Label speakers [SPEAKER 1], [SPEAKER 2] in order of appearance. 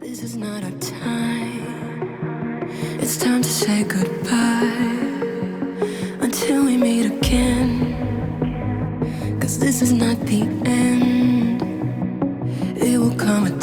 [SPEAKER 1] This is not our time. It's time to say goodbye until we meet again. 'Cause this is not the end. It will come a